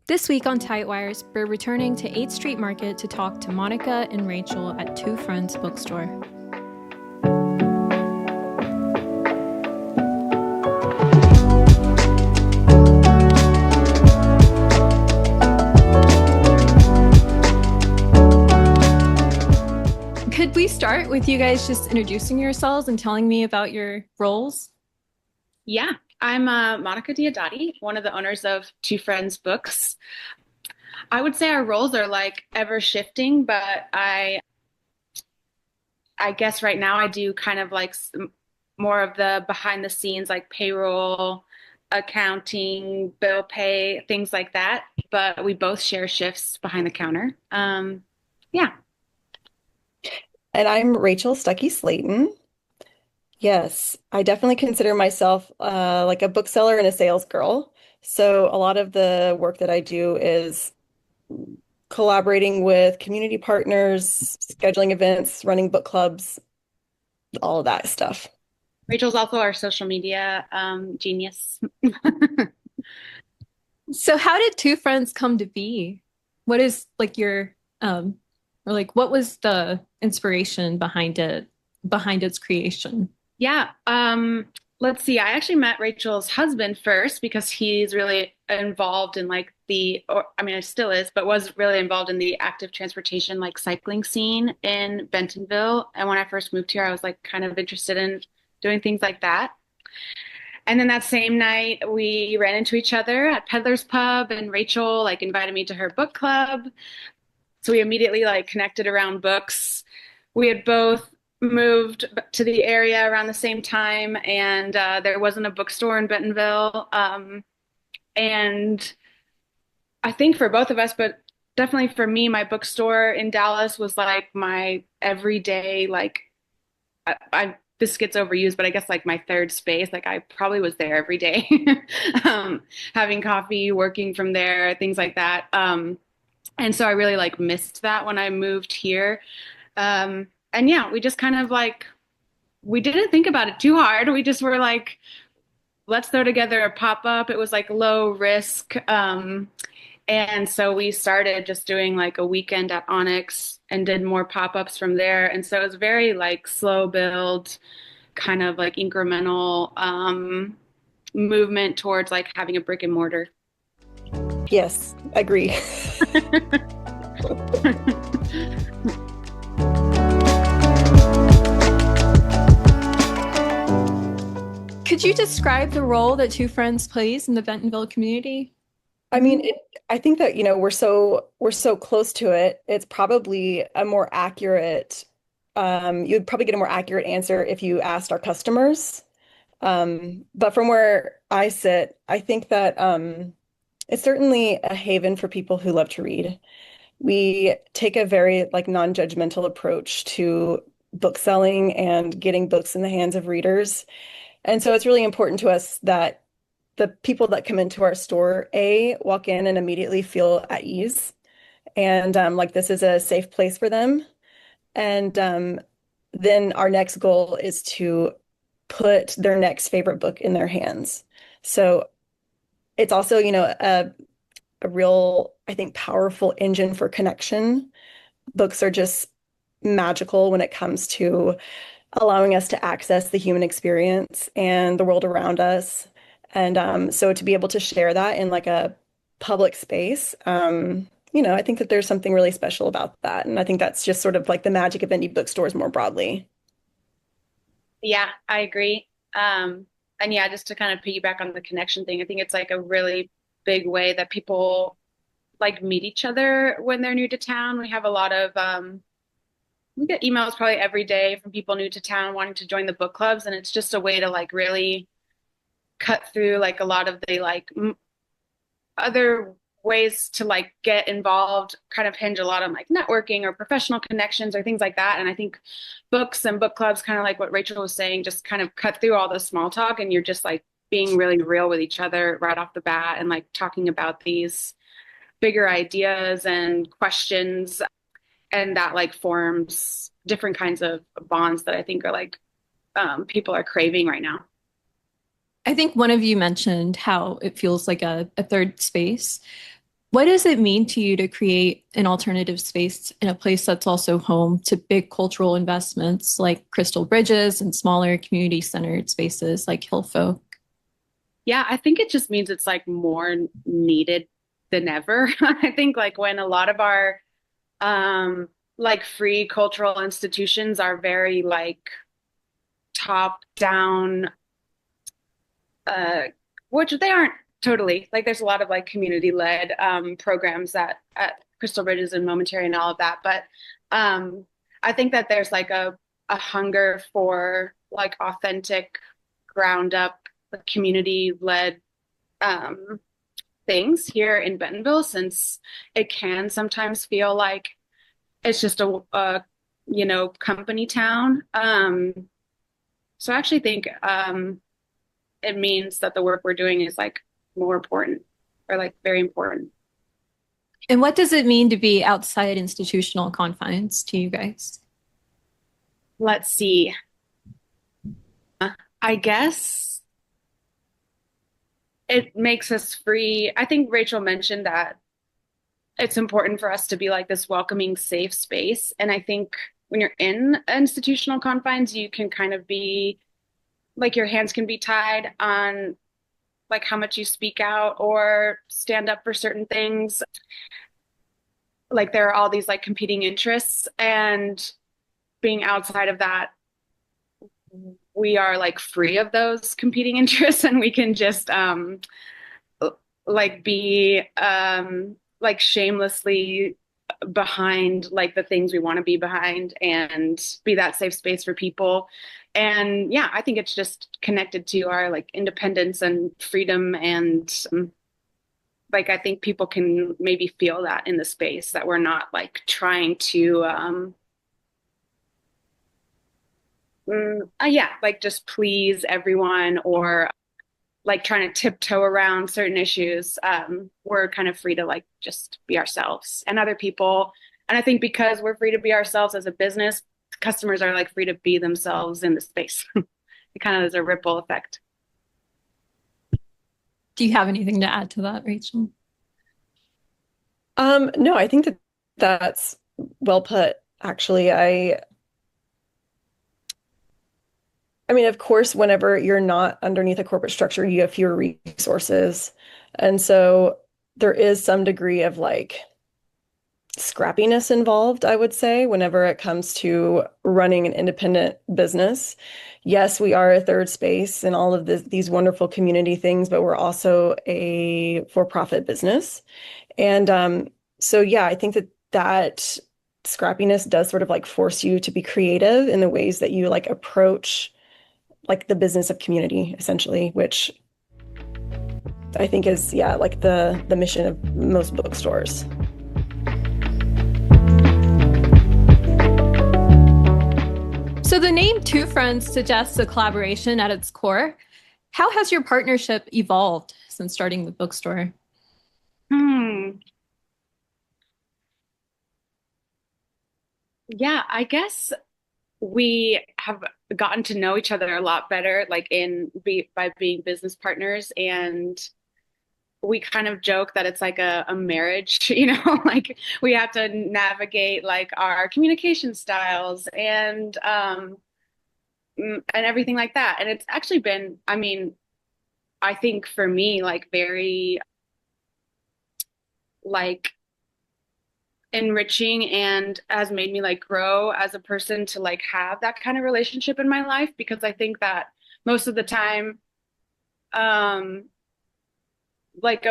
This week on Tightwires, we're returning to 8th Street Market to talk to Monica and Rachel at Two Friends Bookstore. Could we start with you guys just introducing yourselves and telling me about your roles? Yeah, I'm Monica Diodati, one of the owners of Two Friends Books. I would say our roles are like ever shifting, but I guess right now I do kind of like more of the behind the scenes, like payroll, accounting, bill pay, things like that. But we both share shifts behind the counter. Yeah. And I'm Rachel Stuckey Slayton. Yes, I definitely consider myself like a bookseller and a sales girl. So a lot of the work that I do is collaborating with community partners, scheduling events, running book clubs, all of that stuff. Rachel's also our social media genius. So how did Two Friends come to be? What is like your or like what was the inspiration behind its creation? Yeah. Let's see. I actually met Rachel's husband first because he's really involved in like or I mean, it still is, but was really involved in the active transportation, like cycling scene in Bentonville. And when I first moved here, I was like kind of interested in doing things like that. And then that same night, we ran into each other at Peddler's Pub, and Rachel like invited me to her book club. So we immediately like connected around books. We had both moved to the area around the same time, and there wasn't a bookstore in Bentonville. And I think for both of us, but definitely for me, my bookstore in Dallas was like my everyday, like, this gets overused, but I guess like my third space. Like I probably was there every day, having coffee, working from there, things like that. And so I really like missed that when I moved here. And yeah, we just kind of like, we didn't think about it too hard. We just were like, let's throw together a pop up. It was like low risk. And so we started just doing like a weekend at Onyx and did more pop ups from there. And so it was very like slow build, kind of like incremental movement towards like having a brick and mortar. Yes, agree. Could you describe the role that Two Friends plays in the Bentonville community? I mean, I think that, we're so close to it. It's probably a more accurate, you'd probably get a more accurate answer if you asked our customers. But from where I sit, I think that it's certainly a haven for people who love to read. We take a very like non-judgmental approach to book selling and getting books in the hands of readers. And so it's really important to us that the people that come into our store, walk in and immediately feel at ease. And like this is a safe place for them. And then our next goal is to put their next favorite book in their hands. So it's also, a real, I think, powerful engine for connection. Books are just magical when it comes to allowing us to access the human experience and the world around us. And so to be able to share that in like a public space, I think that there's something really special about that. And I think that's just sort of like the magic of indie bookstores more broadly. Yeah, I agree. And yeah, just to kind of piggyback on the connection thing, I think it's like a really big way that people like meet each other when they're new to town. We have a lot of we get emails probably every day from people new to town wanting to join the book clubs, and it's just a way to like really cut through like a lot of the like other ways to like get involved kind of hinge a lot on like networking or professional connections or things like that. And I think books and book clubs, kind of like what Rachel was saying, just kind of cut through all the small talk and you're just like being really real with each other right off the bat and like talking about these bigger ideas and questions, and that like forms different kinds of bonds that I think are like people are craving right now. I think one of you mentioned how it feels like a third space. What does it mean to you to create an alternative space in a place that's also home to big cultural investments like Crystal Bridges and smaller community-centered spaces like Hillfolk? Yeah, I think it just means it's like more needed than ever. I think like when a lot of our like free cultural institutions are very like top down, uh which they aren't totally. Like there's a lot of like community led programs that at Crystal Bridges and Momentary and all of that. But I think that there's like a hunger for like authentic ground up community led um things here in Bentonville, since it can sometimes feel like it's just a company town. So I actually think it means that the work we're doing is like more important or like very important. And what does it mean to be outside institutional confines to you guys? Let's see. I guess it makes us free. I think Rachel mentioned that it's important for us to be like this welcoming, safe space. And I think when you're in institutional confines, you can kind of be like your hands can be tied on like how much you speak out or stand up for certain things. Like there are all these like competing interests, and being outside of that, we are like free of those competing interests, and we can just like be like shamelessly behind like the things we want to be behind and be that safe space for people. And yeah, I think it's just connected to our like independence and freedom. And like I think people can maybe feel that in the space, that we're not like trying to yeah, like just please everyone or like trying to tiptoe around certain issues. We're kind of free to like just be ourselves and other people. And I think because we're free to be ourselves as a business, customers are like free to be themselves in the space. It kind of is a ripple effect. Do you have anything to add to that, Rachel? No, I think that that's well put, actually. I mean, of course, whenever you're not underneath a corporate structure, you have fewer resources. And so there is some degree of like scrappiness involved, I would say, whenever it comes to running an independent business. Yes, we are a third space and all of these wonderful community things, but we're also a for-profit business. And so, yeah, I think that that scrappiness does sort of like force you to be creative in the ways that you like approach like the business of community, essentially, which I think is, yeah, like the mission of most bookstores. So the name Two Friends suggests a collaboration at its core. How has your partnership evolved since starting the bookstore? Hmm. Yeah, I guess we have gotten to know each other a lot better, like by being business partners. And we kind of joke that it's like a marriage, like we have to navigate like our communication styles and everything like that. And it's actually been, I mean, I think for me, like very like enriching and has made me like grow as a person to like have that kind of relationship in my life, because I think that most of the time um like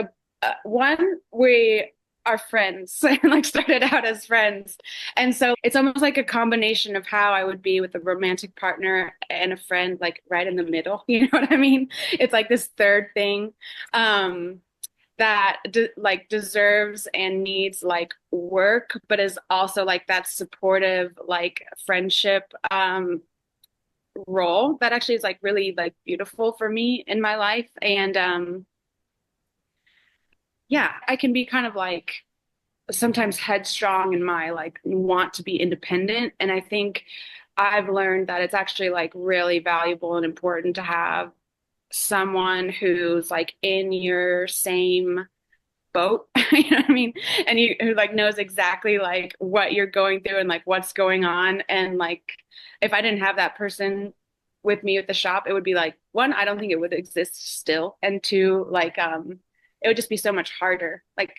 one we are friends and like started out as friends, and so it's almost like a combination of how I would be with a romantic partner and a friend, like right in the middle. You know what I mean? It's like this third thing that like deserves and needs like work, but is also like that supportive like friendship role that actually is like really like beautiful for me in my life. And yeah, I can be kind of like sometimes headstrong in my like want to be independent. And I think I've learned that it's actually like really valuable and important to have someone who's like in your same boat, you know what I mean? And you who like knows exactly like what you're going through and like what's going on. And like if I didn't have that person with me at the shop, it would be like one, I don't think it would exist still. And two, like it would just be so much harder. Like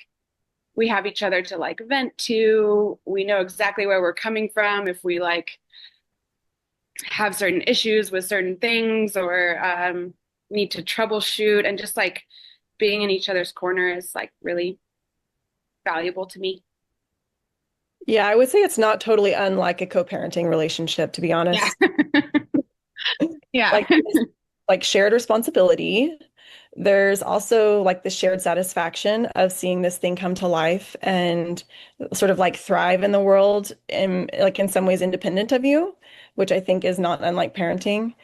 we have each other to like vent to. We know exactly where we're coming from if we like have certain issues with certain things or need to troubleshoot, and just like being in each other's corner is like really valuable to me. Yeah, I would say it's not totally unlike a co-parenting relationship, to be Yeah. honest. Yeah. Like like shared responsibility. There's also like the shared satisfaction of seeing this thing come to life and sort of like thrive in the world and like in some ways independent of you, which I think is not unlike parenting.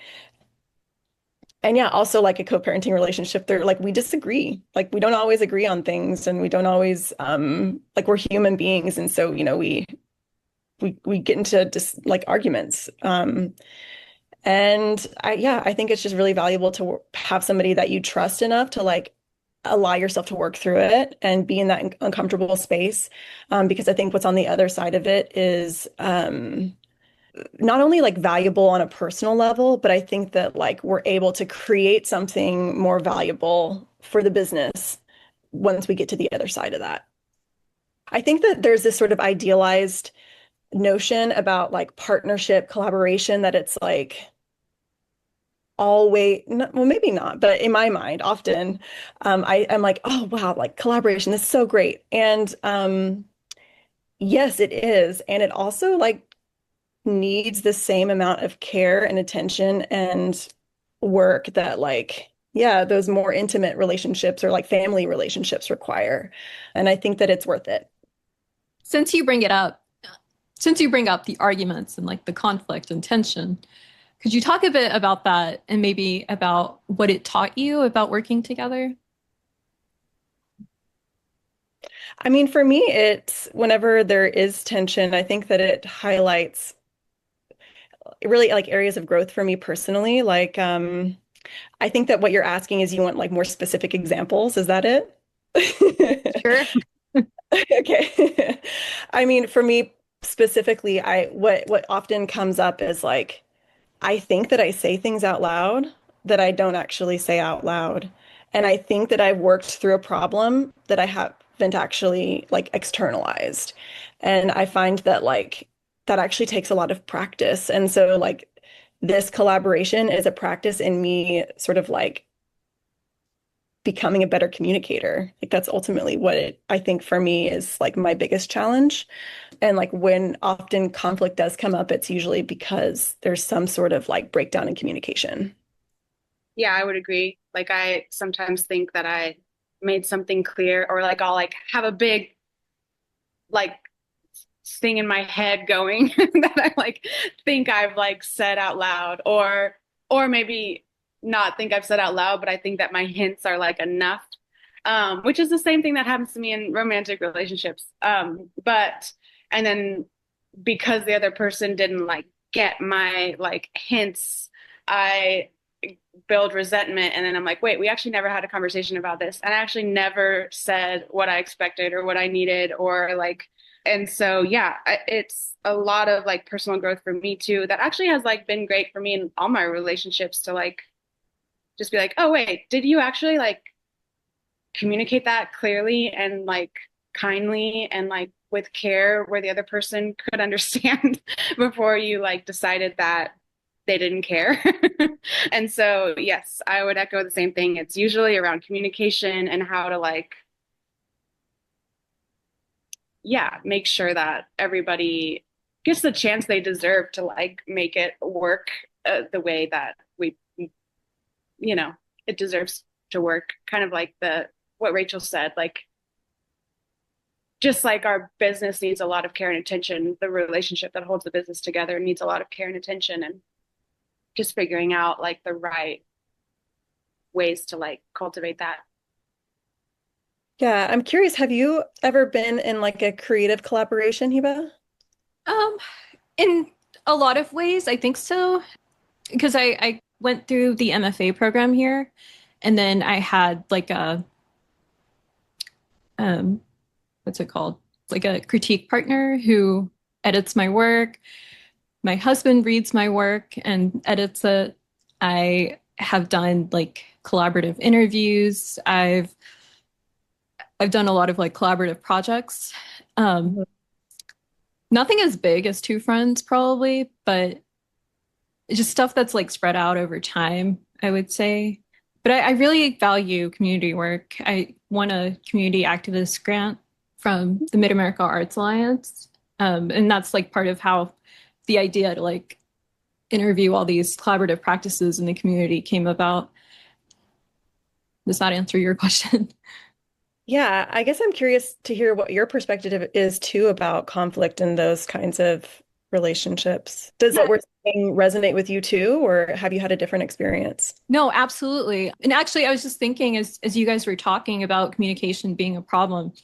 And yeah, also like a co-parenting relationship, they're like we disagree. Like we don't always agree on things and we don't always like we're human beings and so, you know, we get into just like arguments. And I think it's just really valuable to have somebody that you trust enough to like allow yourself to work through it and be in that uncomfortable space. Because I think what's on the other side of it is not only like valuable on a personal level, but I think that like we're able to create something more valuable for the business once we get to the other side of that. I think that there's this sort of idealized notion about like partnership, collaboration, that it's like always, well, maybe not, but in my mind, often, I'm like, oh wow, like collaboration is so great. And yes, it is. And it also like needs the same amount of care and attention and work that like, yeah, those more intimate relationships or like family relationships require. And I think that it's worth it. Since you bring it up, since you bring up the arguments and like the conflict and tension, could you talk a bit about that and maybe about what it taught you about working together? I mean, for me, it's whenever there is tension, I think that it highlights really like areas of growth for me personally. Like, I think that what you're asking is you want like more specific examples. Is that it? Sure. Okay. I mean, for me specifically, I what often comes up is like I think that I say things out loud that I don't actually say out loud. And I think that I've worked through a problem that I haven't actually like externalized. And I find that like that actually takes a lot of practice. And so like this collaboration is a practice in me sort of like becoming a better communicator. Like that's ultimately what I think for me is like my biggest challenge. And like when often conflict does come up, it's usually because there's some sort of like breakdown in communication. Yeah, I would agree. Like I sometimes think that I made something clear, or like I'll like have a big like thing in my head going that I like think I've like said out loud, or maybe not think I've said out loud, but I think that my hints are like enough. Which is the same thing that happens to me in romantic relationships. But and then because the other person didn't like get my like hints, I build resentment, and then I'm like, wait, we actually never had a conversation about this, and I actually never said what I expected or what I needed, or like, and so yeah, it's a lot of like personal growth for me too that actually has like been great for me in all my relationships to like just be like, oh wait, did you actually like communicate that clearly and like kindly and like with care where the other person could understand before you like decided that they didn't care. And so, yes, I would echo the same thing. It's usually around communication and how to like, yeah, make sure that everybody gets the chance they deserve to like make it work the way that you know, it deserves to work. Kind of like the what Rachel said, like just like our business needs a lot of care and attention, the relationship that holds the business together needs a lot of care and attention, and just figuring out like the right ways to like cultivate that. Yeah, I'm curious, have you ever been in like a creative collaboration, Hiba? Um, in a lot of ways, I think so. Because I went through the MFA program here, and then I had like um, what's it called? Like a critique partner who edits my work. My husband reads my work and edits it. I have done like collaborative interviews. I've done a lot of like collaborative projects. Um, Mhm. Nothing as big as Two Friends probably, but it's just stuff that's like spread out over time, I would say. But I really value community work. I won a community activist grant from the Mid-America Arts Alliance. And that's like part of how the idea to like interview all these collaborative practices in the community came about. Does that answer your question? Yeah, I guess I'm curious to hear what your perspective is too about conflict in those kinds of relationships. Does what we're saying resonate with you too, or have you had a different experience? No, absolutely. And actually, I was just thinking as you guys were talking about communication being a problem,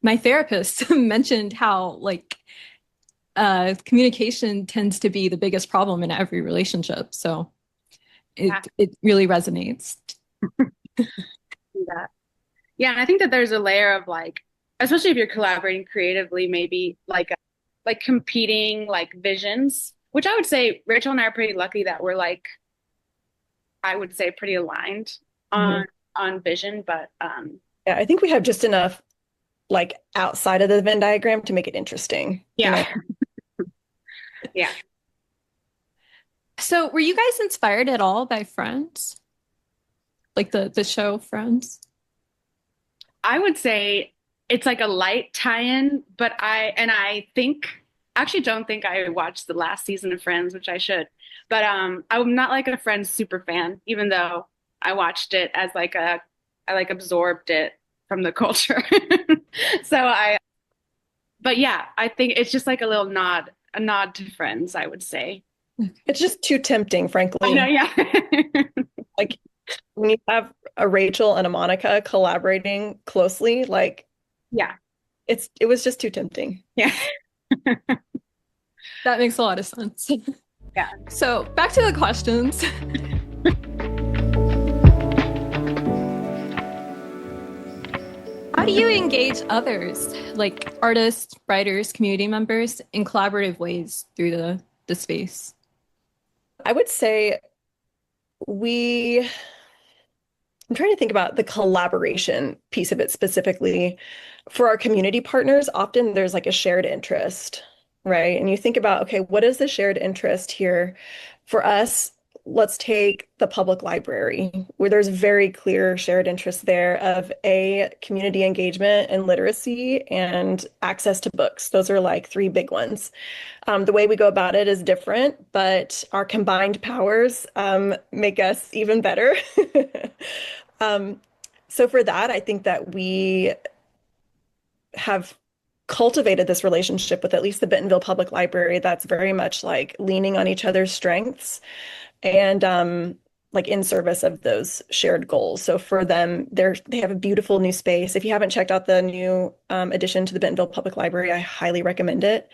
my therapist mentioned how like communication tends to be the biggest problem in every relationship. So Yeah, it really resonates. do that. Yeah, and I think that there's a layer of like, especially if you're collaborating creatively, maybe like competing like visions, which I would say Rachel and I are pretty lucky that we're like, I would say pretty aligned Mhm. on vision, but Yeah, I think we have just enough like outside of the Venn diagram to make it interesting, you know? yeah. Yeah. So were you guys inspired at all by Friends? Like the show Friends? I would say it's like a light tie-in, but I think actually don't think I watched the last season of Friends, which I should. But I'm not like a Friends super fan, even though I watched it as like a I like absorbed it from the culture. So but yeah, I think it's just like a nod to Friends, I would say. It's just too tempting, I know, frankly. yeah. Like when you have a Rachel and a Monica collaborating closely, like Yeah. it was just too tempting. Yeah. That makes a lot of sense. Yeah. So back to the questions. How do you engage others, like artists, writers, community members, in collaborative ways through the space? I would say we I'm trying to think about the collaboration piece of it specifically. For our community partners, often there's like a shared interest, right? And you think about, okay, what is the shared interest here? For us, let's take the public library, where there's very clear shared interest there of a community engagement and literacy and access to books. Those are like three big ones. The way we go about it is different, but our combined powers make us even better. Um, so for that, I think that we have cultivated this relationship with at least the Bentonville Public Library that's very much like leaning on each other's strengths and like in service of those shared goals. So for them, they have a beautiful new space. If you haven't checked out the new addition to the Bentonville Public Library, I highly recommend it.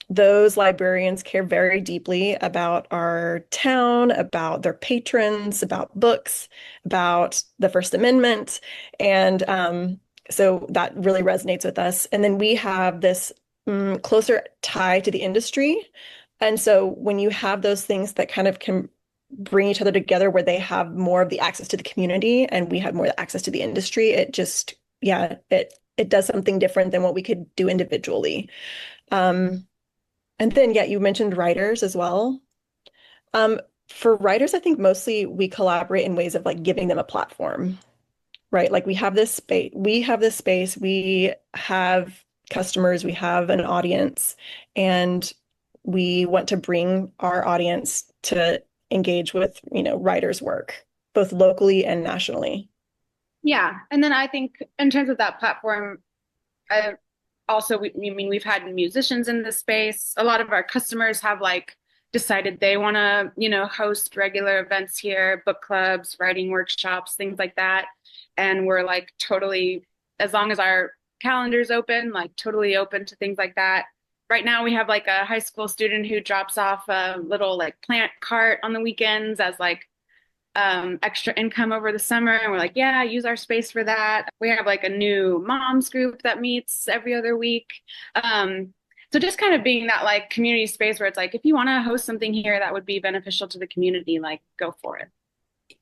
Those librarians care very deeply about our town, about their patrons, about books, about the First Amendment. And so that really resonates with us. And then we have this closer tie to the industry. And so when you have those things that kind of can bring each other together where they have more of the access to the community and we have more access to the industry, it just, yeah, it does something different than what we could do individually. Um, and then, yeah, you mentioned writers as well. Um, for writers, I think mostly we collaborate in ways of like giving them a platform, right? Like we have customers, we have an audience, and we want to bring our audience to engage with, writers' work, both locally and nationally. Yeah. And then I think in terms of that platform, I also I mean we've had musicians in this space. A lot of our customers have like decided they want to, host regular events here, book clubs, writing workshops, things like that. And we're like totally, as long as our calendar's open, like totally open to things like that. Right now we have like a high school student who drops off a little like plant cart on the weekends as like extra income over the summer, and we're like, yeah, use our space for that. We have like a new moms group that meets every other week. So just kind of being that like community space where it's like, if you want to host something here that would be beneficial to the community, like go for it.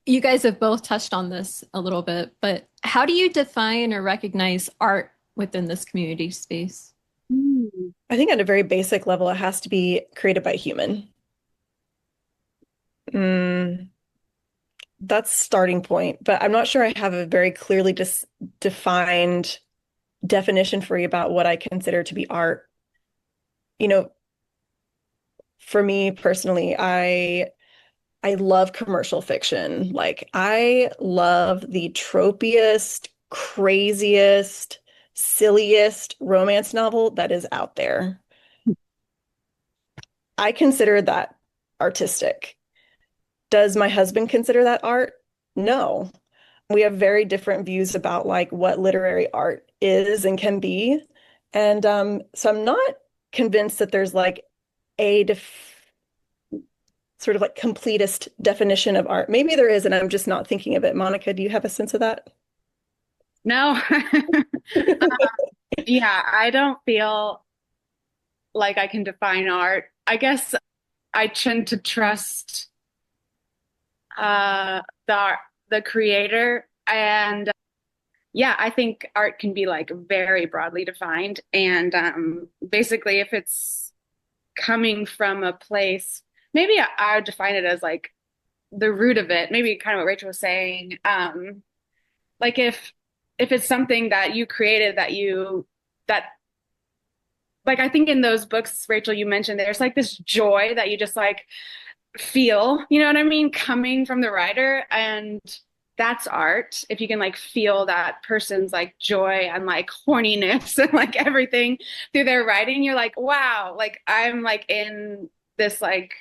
You guys have both touched on this a little bit, but how do you define or recognize art within this community space? I think at a very basic level, it has to be created by a human. Mm, that's starting point, but I'm not sure I have a very clearly defined definition for you about what I consider to be art. You know, for me personally, I love commercial fiction. Like I love the tropiest, craziest, silliest romance novel that is out there. I consider that artistic. Does my husband consider that art? No. We have very different views about like what literary art is and can be. And so I'm not convinced that there's like a sort of like completest definition of art. Maybe there is, and I'm just not thinking of it. Monica, do you have a sense of that? No. Yeah, I don't feel like I can define art. I guess I tend to trust the creator, and yeah, I think art can be like very broadly defined, and basically if it's coming from a place, maybe I would define it as like the root of it, maybe kind of what Rachel was saying. Like if it's something that you created that like I think in those books, Rachel, you mentioned there's like this joy that you just like feel, you know what I mean, coming from the writer, and that's art. If you can like feel that person's like joy and like horniness and like everything through their writing, you're like, wow, like I'm like in this like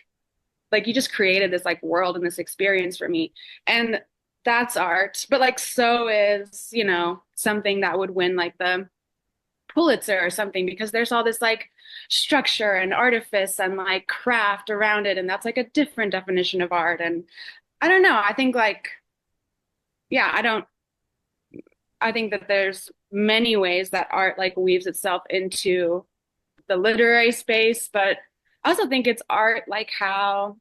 you just created this like world and this experience for me. And that's art. But like so is, you know, something that would win like the Pulitzer or something, because there's all this like structure and artifice and like craft around it. And that's like a different definition of art. And I don't know. I think like, yeah, I think that there's many ways that art like weaves itself into the literary space, but I also think it's art like how,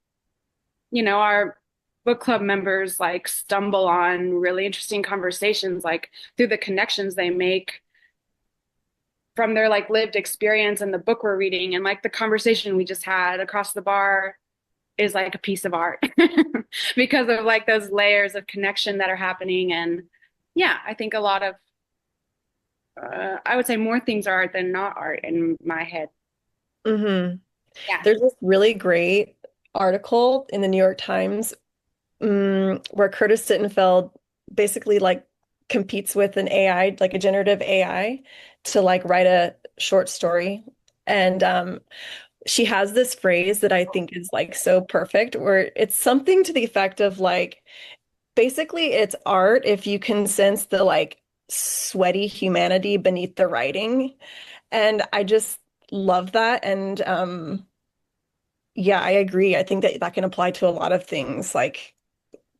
you know, our book club members like stumble on really interesting conversations like through the connections they make from their like lived experience and the book we're reading, and like the conversation we just had across the bar is like a piece of art because of like those layers of connection that are happening. And yeah, I think a lot of I would say more things are art than not art in my head. Hmm. Yeah. There's this really great article in the New York Times, where Curtis Sittenfeld basically like competes with an AI, like a generative AI, to like write a short story. And she has this phrase that I think is like so perfect, where it's something to the effect of like, basically it's art if you can sense the like sweaty humanity beneath the writing. And I just love that. And yeah, I agree. I think that that can apply to a lot of things. Like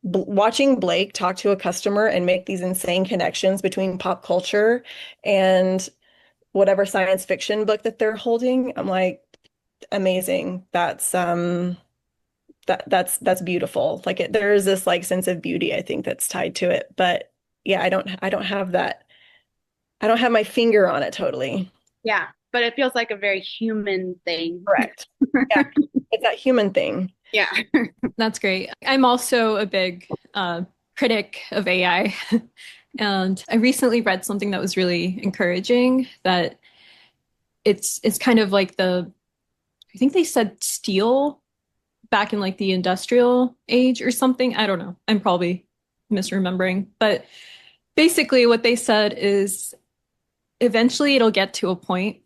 watching Blake talk to a customer and make these insane connections between pop culture and whatever science fiction book that they're holding. I'm like, amazing. That's beautiful. Like there is this like sense of beauty, I think, that's tied to it. But yeah, I don't have that. I don't have my finger on it totally. Yeah. But it feels like a very human thing. Correct. Yeah, it's that human thing. Yeah. That's great. I'm also a big critic of AI. And I recently read something that was really encouraging, that it's kind of like I think they said steel back in like the industrial age or something. I don't know. I'm probably misremembering. But basically what they said is eventually it'll get to a point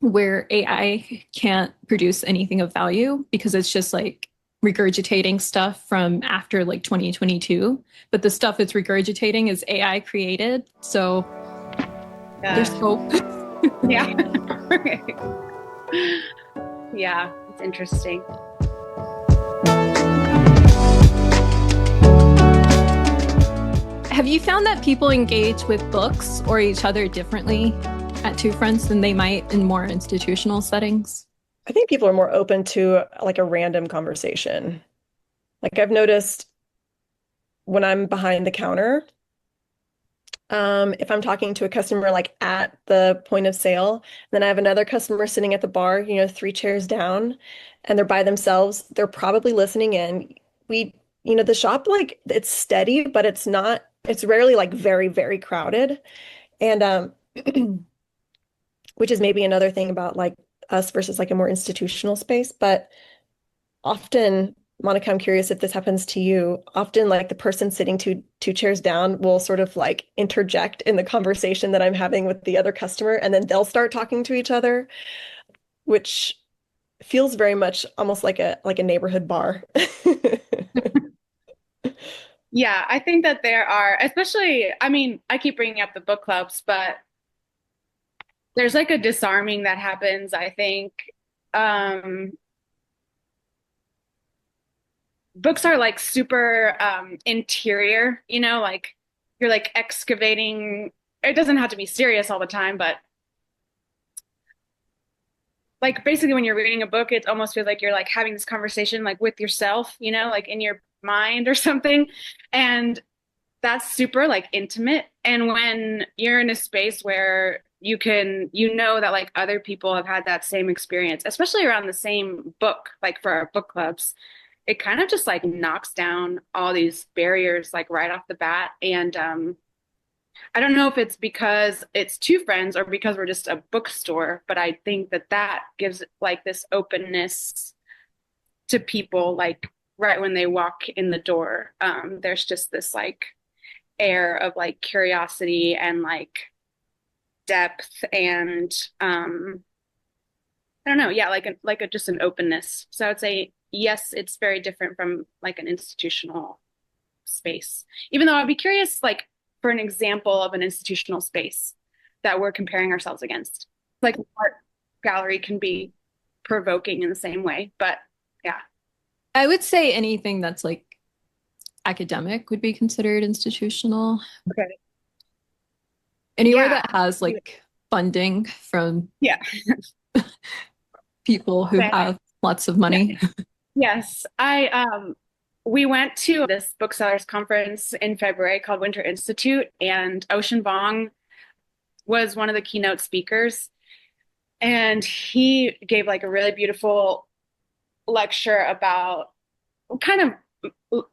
where AI can't produce anything of value because it's just like regurgitating stuff from after like 2022. But the stuff it's regurgitating is AI created. So there's hope. Yeah. Yeah, it's interesting. Have you found that people engage with books or each other differently at Two Friends than they might in more institutional settings? I think people are more open to like a random conversation. Like I've noticed when I'm behind the counter, if I'm talking to a customer like at the point of sale, then I have another customer sitting at the bar, three chairs down, and they're by themselves, they're probably listening in. The shop, like it's steady, but it's rarely like very, very crowded. And which is maybe another thing about like us versus like a more institutional space. But often, Monica, I'm curious if this happens to you. Often, like the person sitting two chairs down will sort of like interject in the conversation that I'm having with the other customer, and then they'll start talking to each other, which feels very much almost like a neighborhood bar. Yeah, I think that there are, especially, I mean, I keep bringing up the book clubs, but there's like a disarming that happens, I think. Um, Books are like super interior, like you're like excavating. It doesn't have to be serious all the time, but like basically when you're reading a book, it almost feels like you're like having this conversation like with yourself, like in your mind or something. And that's super like intimate. And when you're in a space where you know that like other people have had that same experience, especially around the same book, like for our book clubs, it kind of just like knocks down all these barriers like right off the bat. And I don't know if it's because it's Two Friends or because we're just a bookstore, but I think that that gives like this openness to people like right when they walk in the door. There's just this like air of like curiosity and like depth and I don't know, yeah, like a just an openness. So I would say yes, it's very different from like an institutional space. Even though I'd be curious, like for an example of an institutional space that we're comparing ourselves against. Like an art gallery can be provoking in the same way, but yeah. I would say anything that's like academic would be considered institutional. Okay. Anywhere Yeah. that has like funding from Yeah. people who Okay. have lots of money. Yes. We went to this booksellers conference in February called Winter Institute, and Ocean Vuong was one of the keynote speakers. And he gave like a really beautiful lecture about kind of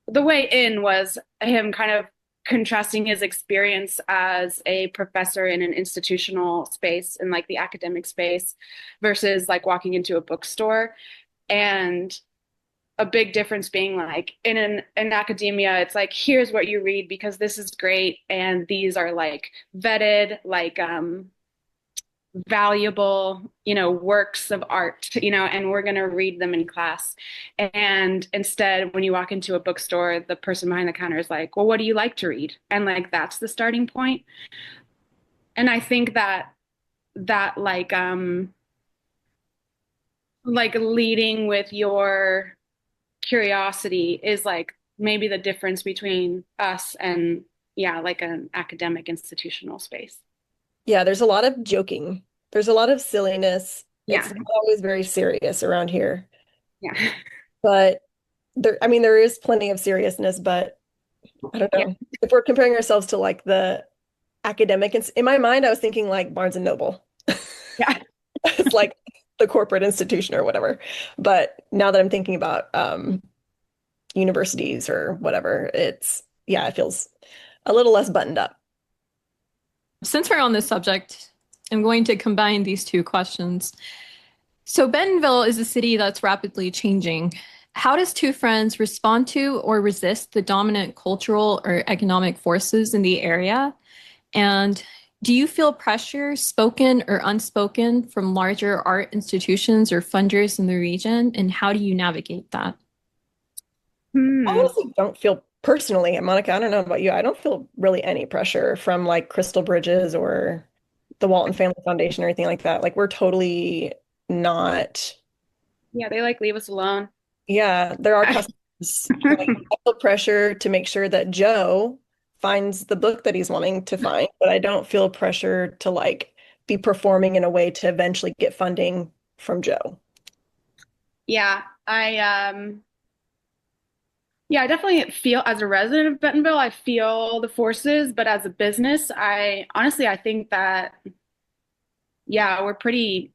the way in was him kind of contrasting his experience as a professor in an institutional space in like the academic space versus like walking into a bookstore. And a big difference being like in academia, it's like, here's what you read because this is great. And these are like vetted, like valuable, works of art, and we're going to read them in class. And instead, when you walk into a bookstore, the person behind the counter is like, well, what do you like to read? And like, that's the starting point. And I think that like leading with your curiosity is like maybe the difference between us and yeah, like an academic institutional space. Yeah, there's a lot of joking. There's a lot of silliness. Yeah. It's not always very serious around here. Yeah. But there is plenty of seriousness, but I don't Yeah. know. If we're comparing ourselves to like the academic, in my mind, I was thinking like Barnes and Noble. Yeah. It's like the corporate institution or whatever. But now that I'm thinking about universities or whatever, it feels a little less buttoned up. Since we're on this subject, I'm going to combine these two questions. So, Bentonville is a city that's rapidly changing. How does Two Friends respond to or resist the dominant cultural or economic forces in the area? And do you feel pressure, spoken or unspoken, from larger art institutions or funders in the region? And how do you navigate that? I Hmm. honestly don't feel personally, and Monica, I don't know about you, I don't feel really any pressure from like Crystal Bridges or the Walton Family Foundation or anything like that. Like we're totally not, Yeah, they like leave us alone. yeah, there are customers. Like, I feel pressure to make sure that Joe finds the book that he's wanting to find, but I don't feel pressure to like be performing in a way to eventually get funding from Joe. Yeah, yeah, I definitely feel as a resident of Bentonville, I feel the forces, but as a business, I honestly I think that yeah, we're pretty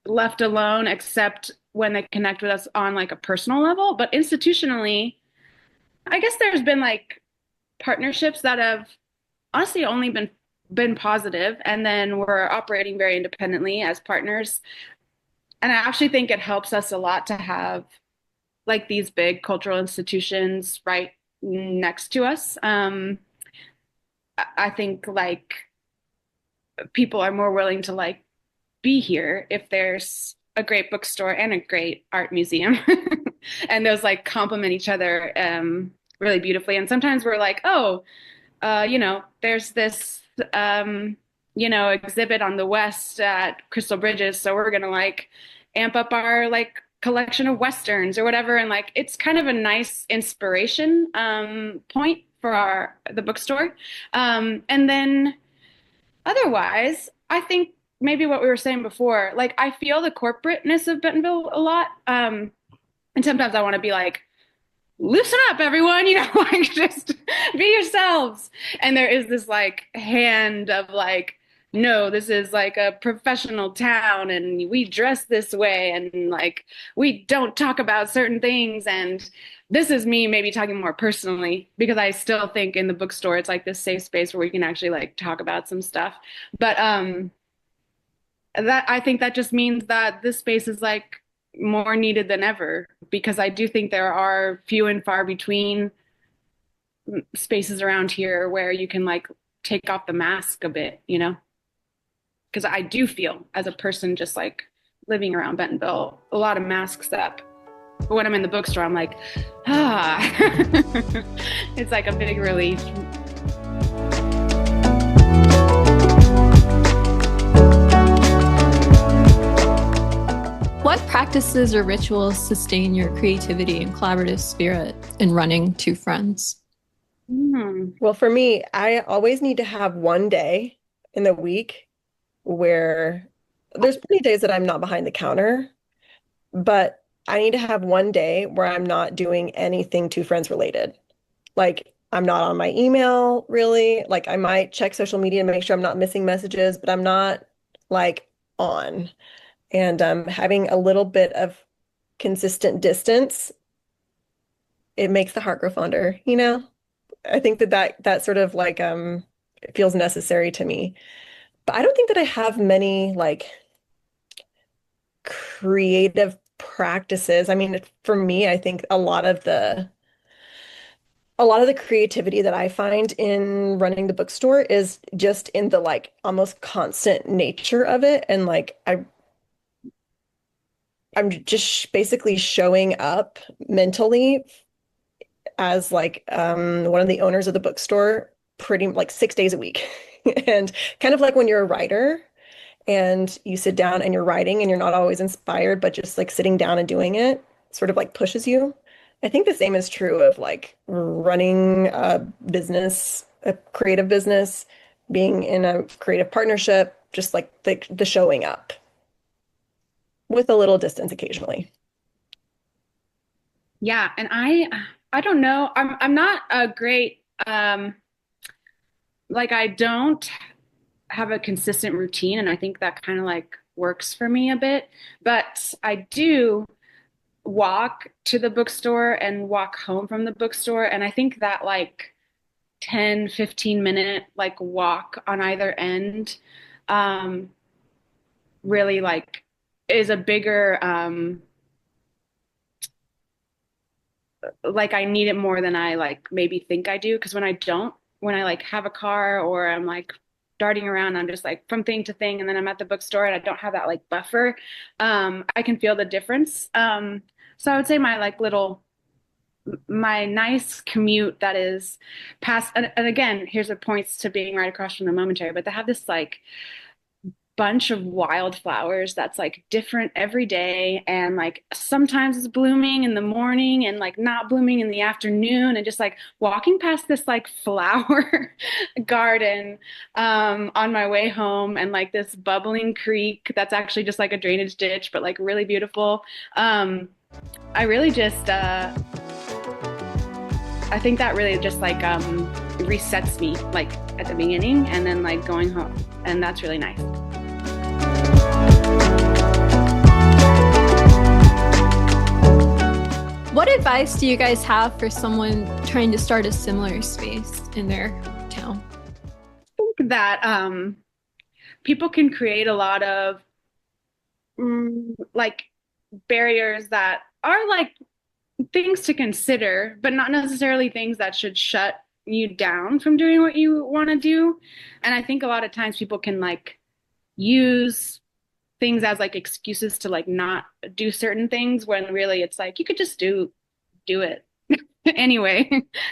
left alone except when they connect with us on like a personal level, but institutionally, I guess there's been like partnerships that have honestly only been positive, and then we're operating very independently as partners. And I actually think it helps us a lot to have like these big cultural institutions right next to us. I think like people are more willing to like be here if there's a great bookstore and a great art museum. And those like complement each other really beautifully. And sometimes we're like, oh, there's this, exhibit on the West at Crystal Bridges. So we're going to like amp up our like collection of Westerns or whatever. And like, it's kind of a nice inspiration point for the bookstore. And then otherwise, I think maybe what we were saying before, like I feel the corporateness of Bentonville a lot. And sometimes I want to be like, loosen up, everyone, like just be yourselves. And there is this like hand of like, no, this is like a professional town and we dress this way and like we don't talk about certain things. And this is me maybe talking more personally because I still think in the bookstore it's like this safe space where we can actually like talk about some stuff. But that I think that just means that this space is like more needed than ever because I do think there are few and far between spaces around here where you can like take off the mask a bit, Because I do feel as a person just like living around Bentonville, a lot of masks up. But when I'm in the bookstore, I'm like, ah, it's like a big relief. What practices or rituals sustain your creativity and collaborative spirit in running Two Friends? Well, for me, I always need to have one day in the week where there's plenty of days that I'm not behind the counter, but I need to have one day where I'm not doing anything Two Friends related. Like I'm not on my email really. Like I might check social media and make sure I'm not missing messages, but I'm not like on. And having a little bit of consistent distance, it makes the heart grow fonder. I think that sort of like it feels necessary to me. But I don't think that I have many like creative practices. I mean, for me, I think a lot of the creativity that I find in running the bookstore is just in the like almost constant nature of it. And like I'm just basically showing up mentally as like one of the owners of the bookstore pretty like 6 days a week. And kind of like when you're a writer and you sit down and you're writing and you're not always inspired, but just like sitting down and doing it sort of like pushes you. I think the same is true of like running a business, a creative business, being in a creative partnership, just like the showing up with a little distance occasionally. Yeah, and I don't know. I'm not a great like I don't have a consistent routine and I think that kind of like works for me a bit, but I do walk to the bookstore and walk home from the bookstore and I think that like 10-15 minute like walk on either end um really like is a bigger like I need it more than I like maybe think I do. Because when I don't, when I like have a car or I'm like darting around, I'm just like from thing to thing, and then I'm at the bookstore and I don't have that like buffer. I can feel the difference. So I would say my like little my nice commute that is past and again, here's a points to being right across from the momentary, but they have this like bunch of wildflowers that's like different every day, and like sometimes it's blooming in the morning and like not blooming in the afternoon, and just like walking past this like flower garden on my way home, and like this bubbling creek that's actually just like a drainage ditch but like really beautiful. um I really just I think that really just like resets me like at the beginning and then like going home, and that's really nice. What advice do you guys have for someone trying to start a similar space in their town? That people can create a lot of like barriers that are like things to consider, but not necessarily things that should shut you down from doing what you want to do. And I think a lot of times people can like use things as like excuses to like not do certain things when really it's like you could just do it anyway.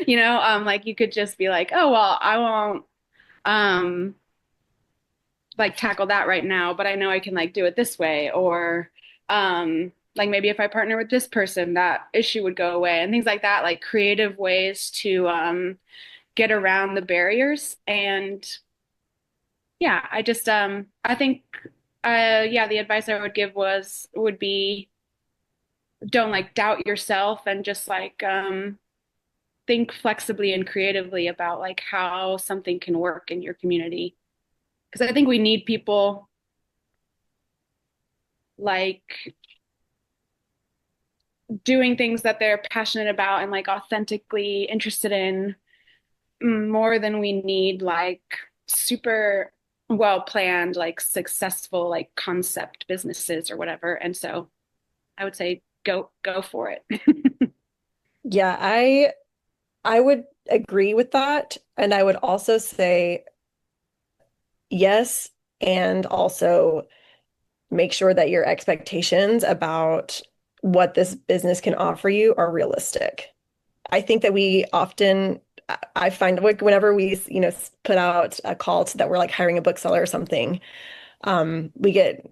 Like you could just be like, oh well, I won't um like tackle that right now, but I know I can like do it this way, or like maybe if I partner with this person, that issue would go away, and things like that, like creative ways to get around the barriers. And yeah, I think yeah, the advice I would give would be don't like doubt yourself, and just like think flexibly and creatively about like how something can work in your community. Because I think we need people like doing things that they're passionate about and like authentically interested in, more than we need like super well planned, like successful, like concept businesses or whatever. And so I would say go for it. Yeah, I would agree with that. And I would also say yes, and also make sure that your expectations about what this business can offer you are realistic. I think that we often, I find like whenever we, put out a call to that we're like hiring a bookseller or something, we get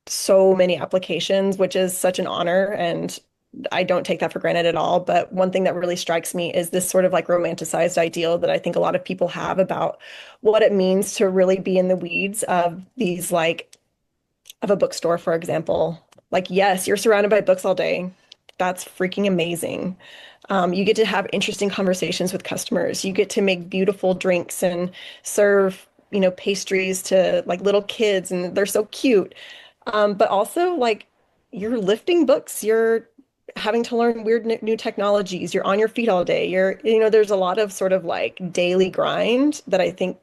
so many applications, which is such an honor. And I don't take that for granted at all. But one thing that really strikes me is this sort of like romanticized ideal that I think a lot of people have about what it means to really be in the weeds of these like of a bookstore, for example. Like, yes, you're surrounded by books all day. That's freaking amazing. You get to have interesting conversations with customers. You get to make beautiful drinks and serve, pastries to like little kids, and they're so cute. But also, like, you're lifting books. You're having to learn weird new technologies. You're on your feet all day. There's a lot of sort of like daily grind that I think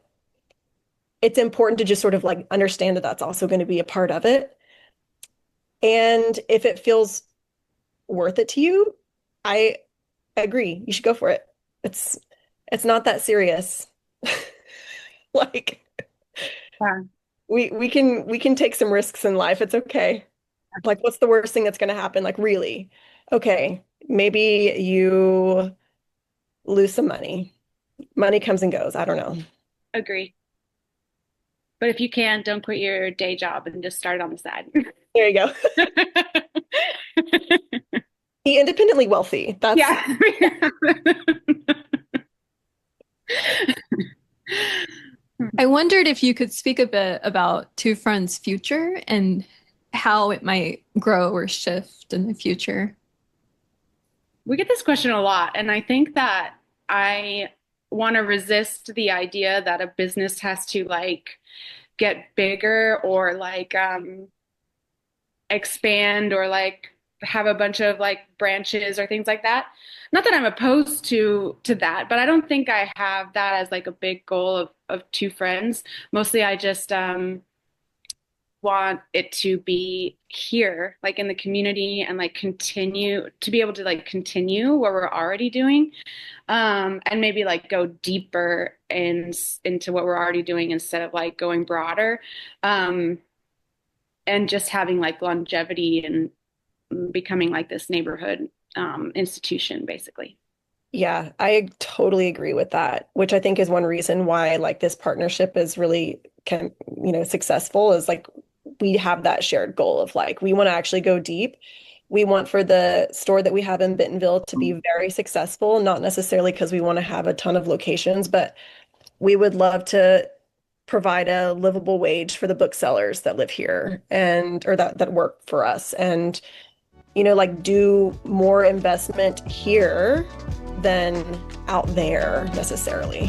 it's important to just sort of like understand that that's also going to be a part of it. And if it feels worth it to you, I agree. You should go for it. It's it's not that serious. Like Yeah, we can take some risks in life. It's okay. Like what's the worst thing that's going to happen? Like really? Okay, maybe you lose some money. Money comes and goes. I don't know. agree. But if you can, don't quit your day job and just start on the side. There you go. Be independently wealthy. That's Yeah. I wondered if you could speak a bit about Two Friends' future and how it might grow or shift in the future. We get this question a lot, and I think that I want to resist the idea that a business has to like get bigger or like expand or like have a bunch of like branches or things like that. Not that I'm opposed to that, but I don't think I have that as like a big goal of Two Friends. Mostly I just want it to be here, like in the community, and like continue to be able to like continue what we're already doing, and maybe like go deeper into what we're already doing instead of like going broader, um, and just having like longevity and becoming like this neighborhood institution, basically. Yeah, I totally agree with that, which I think is one reason why like this partnership is really can, successful is like we have that shared goal of like we want to actually go deep. We want for the store that we have in Bentonville to be very successful, not necessarily because we want to have a ton of locations, but we would love to provide a livable wage for the booksellers that live here and or that work for us and like do more investment here than out there necessarily.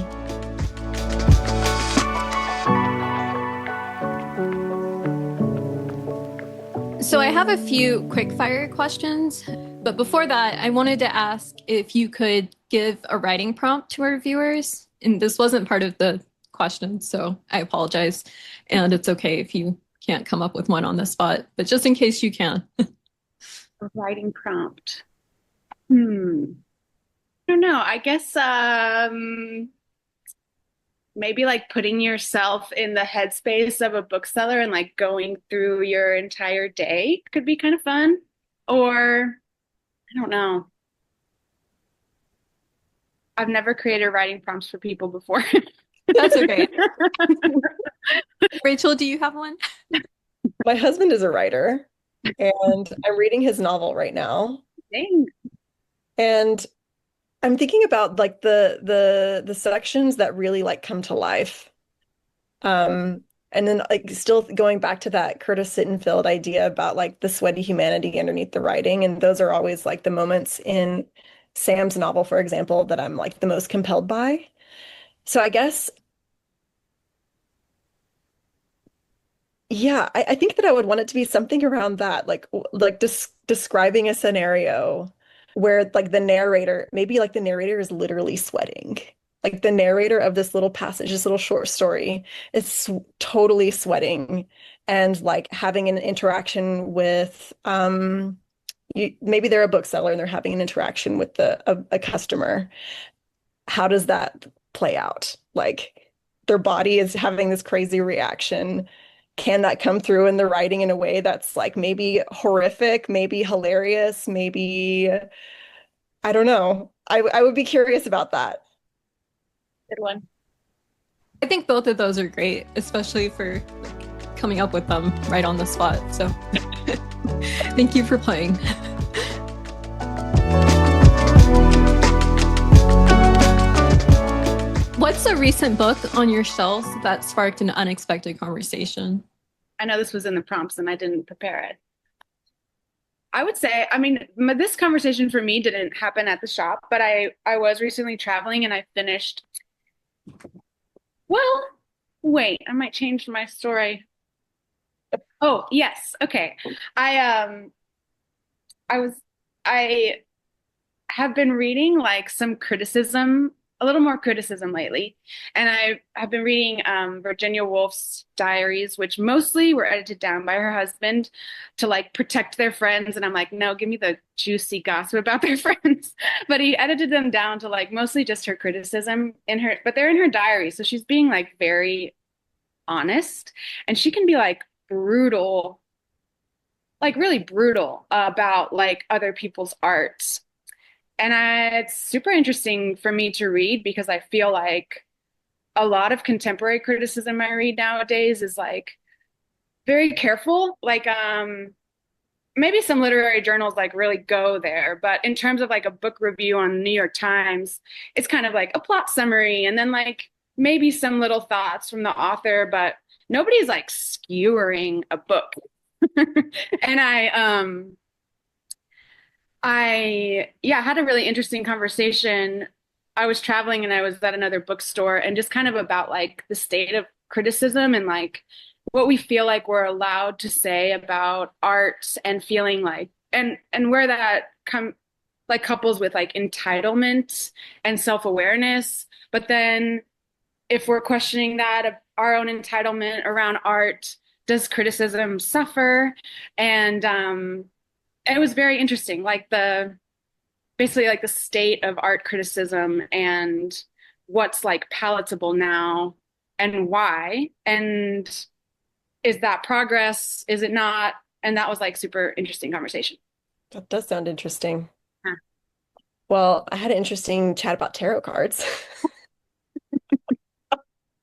So I have a few quick fire questions, but before that, I wanted to ask if you could give a writing prompt to our viewers. And this wasn't part of the question, so I apologize. And it's okay if you can't come up with one on the spot, but just in case you can. A writing prompt. I don't know. I guess maybe like putting yourself in the headspace of a bookseller and like going through your entire day could be kind of fun. Or I don't know. I've never created writing prompts for people before. That's okay. Rachel, do you have one? My husband is a writer, and I'm reading his novel right now. Dang. And I'm thinking about like the sections that really like come to life. And then like still going back to that Curtis Sittenfeld idea about like the sweaty humanity underneath the writing. And those are always like the moments in Sam's novel, for example, that I'm like the most compelled by. So I guess, yeah, I think that I would want it to be something around that, like describing a scenario where like the narrator, maybe like the narrator is literally sweating. Like the narrator of this little passage, this little short story is totally sweating and like having an interaction with maybe they're a bookseller and they're having an interaction with a customer. How does that play out? Like their body is having this crazy reaction. Can that come through in the writing in a way that's like maybe horrific, maybe hilarious, maybe I don't know. I would be curious about that. Good one. I think both of those are great, especially for like, coming up with them right on the spot. So thank you for playing. What's a recent book on your shelves that sparked an unexpected conversation? I know this was in the prompts and I didn't prepare it. I would say, I mean, this conversation for me didn't happen at the shop, but I was recently traveling and I finished. Well, wait, I might change my story. Oh, yes. Okay. I I was I have been reading like some criticism, a little more criticism lately. And I have been reading Virginia Woolf's diaries, which mostly were edited down by her husband to like protect their friends. And I'm like, no, give me the juicy gossip about their friends. But he edited them down to like mostly just her criticism in her, but they're in her diary. So she's being like very honest. And she can be like brutal, like really brutal about like other people's art. And it's super interesting for me to read because I feel like a lot of contemporary criticism I read nowadays is like very careful. Like maybe some literary journals like really go there, but in terms of like a book review on the New York Times, it's kind of like a plot summary and then like maybe some little thoughts from the author, but nobody's like skewering a book. And I had a really interesting conversation. I was traveling and I was at another bookstore and just kind of about like the state of criticism and like what we feel like we're allowed to say about art and feeling like and where that come like couples with like entitlement and self-awareness. But then if we're questioning that of our own entitlement around art, does criticism suffer? And it was very interesting, like the basically like the state of art criticism and what's like palatable now and why. And is that progress? Is it not? And that was like super interesting conversation. That does sound interesting. Huh. Well, I had an interesting chat about tarot cards.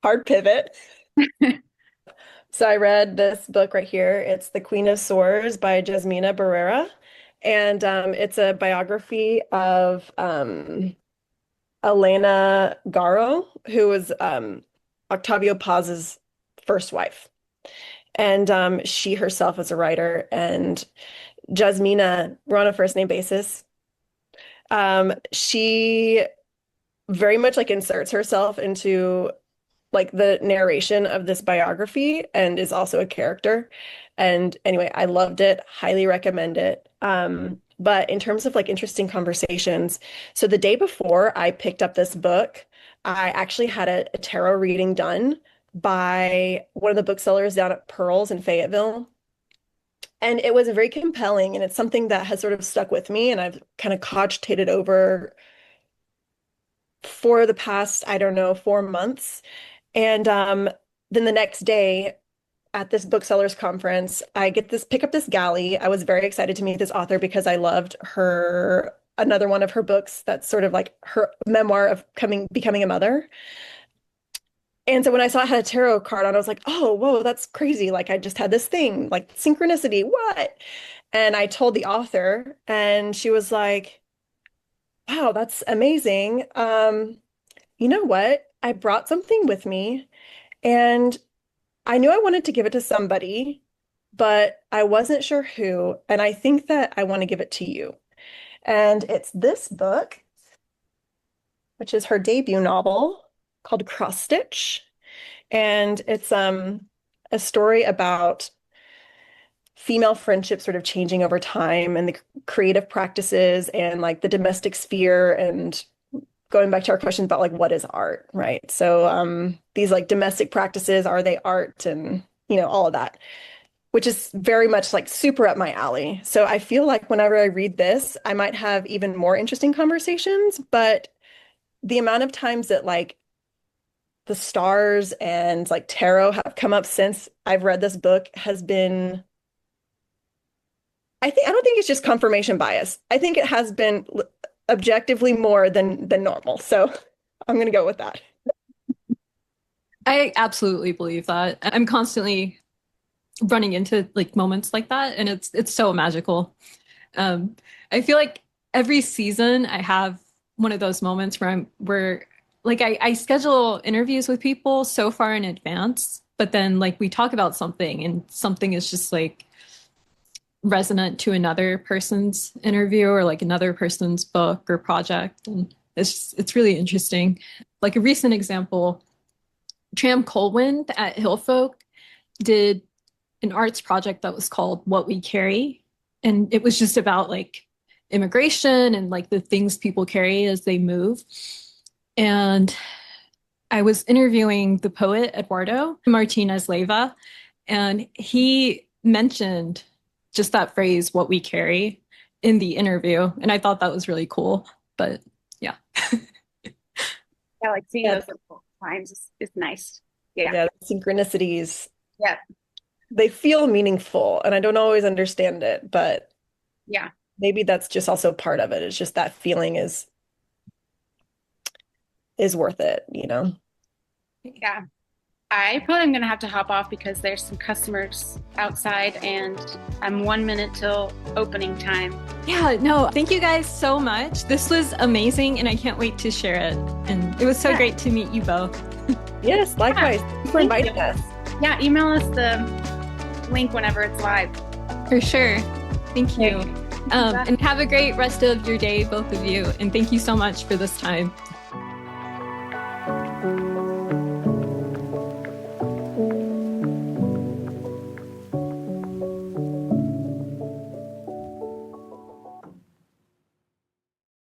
Hard pivot. So I read this book right here. It's The Queen of Swords by Jasmina Barrera. And it's a biography of Elena Garro, who was Octavio Paz's first wife. And she herself was a writer. And Jasmina, we're on a first name basis. She very much like inserts herself into like the narration of this biography and is also a character. And anyway, I loved it, highly recommend it. But in terms of like interesting conversations, so the day before I picked up this book, I actually had a tarot reading done by one of the booksellers down at Pearls in Fayetteville. And it was very compelling, and it's something that has sort of stuck with me, and I've kind of cogitated over for the past, I don't know, 4 months. And then the next day at this booksellers conference, I get this pick up this galley. I was very excited to meet this author because I loved her, another one of her books that's sort of like her memoir of becoming a mother. And so when I saw it had a tarot card on, I was like, oh, whoa, that's crazy. Like I just had this thing, like synchronicity, what? And I told the author, and she was like, wow, that's amazing. You know what? I brought something with me, and I knew I wanted to give it to somebody, but I wasn't sure who. And I think that I want to give it to you. And it's this book, which is her debut novel called Cross Stitch. And it's a story about female friendships sort of changing over time and the creative practices and like the domestic sphere, and going back to our question about like what is art, right? So these like domestic practices, are they art, and all of that, which is very much like super up my alley. So I feel like whenever I read this, I might have even more interesting conversations, but the amount of times that like the stars and like tarot have come up since I've read this book has been, I don't think it's just confirmation bias. I think it has been objectively more than normal. So I'm going to go with that. I absolutely believe that. I'm constantly running into like moments like that, and it's so magical. I feel like every season I have one of those moments where like I schedule interviews with people so far in advance, but then like we talk about something and something is just like resonant to another person's interview or like another person's book or project, and it's really interesting. Like a recent example, Tram Colwind at Hillfolk did an arts project that was called What We Carry, and it was just about like immigration and like the things people carry as they move. And I was interviewing the poet Eduardo Martinez Leyva, and he mentioned just that phrase, what we carry, in the interview. And I thought that was really cool. But yeah. Yeah, like seeing those little times is nice. Yeah. Yeah, synchronicities. Yeah. They feel meaningful, and I don't always understand it, but yeah, maybe that's just also part of it. It's just that feeling is worth it, Yeah. I probably am going to have to hop off because there's some customers outside and I'm 1 minute till opening time. Yeah, no, thank you guys so much. This was amazing and I can't wait to share it. And it was so great to meet you both. Yes, likewise. Thanks for inviting us. Yeah, email us the link whenever it's live. For sure. Thank you. And have a great rest of your day, both of you. And thank you so much for this time.